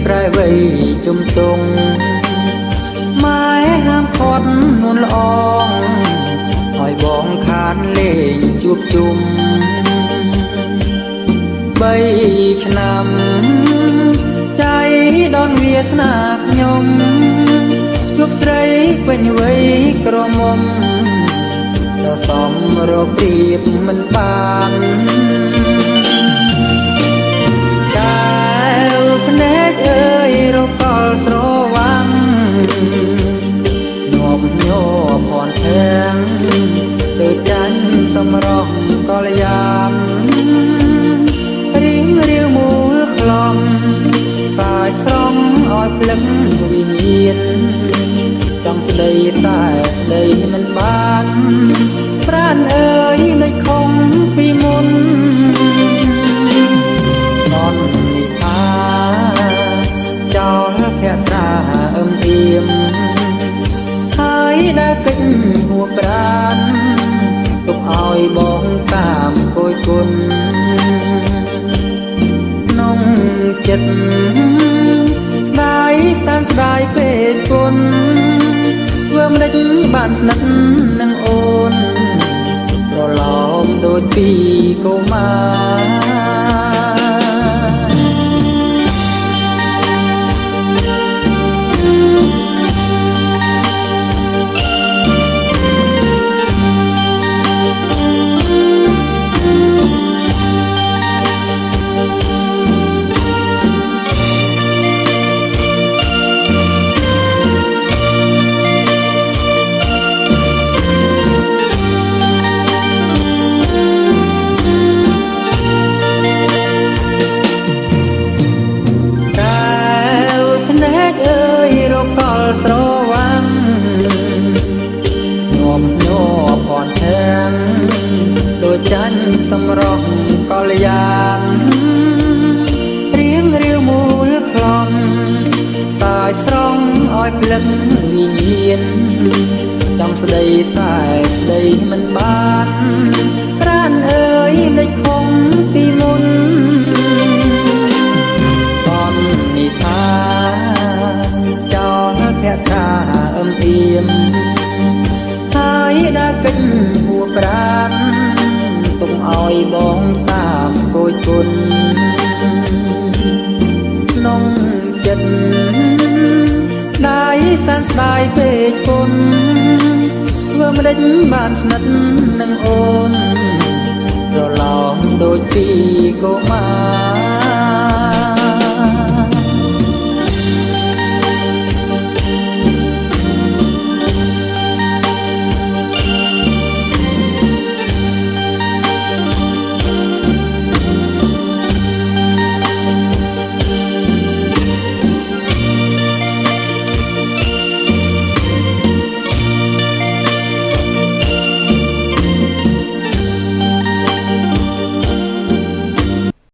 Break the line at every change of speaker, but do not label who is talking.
ប្រែវ័យជំទង់ម៉ែហាមខត់នួនល្អងឲ្យបងខានលេងជួបជុំ3 ឆ្នាំใจដនវាសនាខ្ញុំជួបស្រីពេញវ័យក្រមុំដ៏សមរកព្រៀបមិនបានតែភ្នែកអើយរកលស្រវាំងញាប់ញ័រភ័ន្តធាងទៅចាញ់សម្រស់កលយ៉ាងរៀងរាវមូលក្លំសាយស្រង់ឲ្យភ្លឹងវិញ្ញាណចង់ស្ដីតែស្ដីមិនបានប្រាណអើយនៅខំពីមុននននិថាចោលភក្ត្រាអឹមអៀមហើយដើរកិច្ចហួប្រានទុកឲ្យបងតាមគយគុណក្នុងចិត្តស្ដាយសានស្ដាយពេកគុណធ្វើមិនដេចបានស្និទ្ធនឹងអូនប្រឡំដូចពីកុមារស្រវាំងញាប់ញ័រភ័ន្តធាងដូចចាញ់សម្រស់កលយ៉ាងរៀងរាវមូលក្លំសាយស្រង់ឲ្យភ្លឹងវិញ្ញាណចង់ស្ដីតែស្ដីមិនបានប្រាណអើយនៅខំពីមុនតននិថាចោលភក្ត្រាអឹមអៀមហើយដើរកិច្ចហួប្រានទុំឲ្យបងតាមគយគុណក្នុងចិត្តស្ដាយសានស្ដាយពេកគុណធ្វើមិនដេចបានស្និទ្ធនឹងអូនប្រឡងដូចពីកុមារ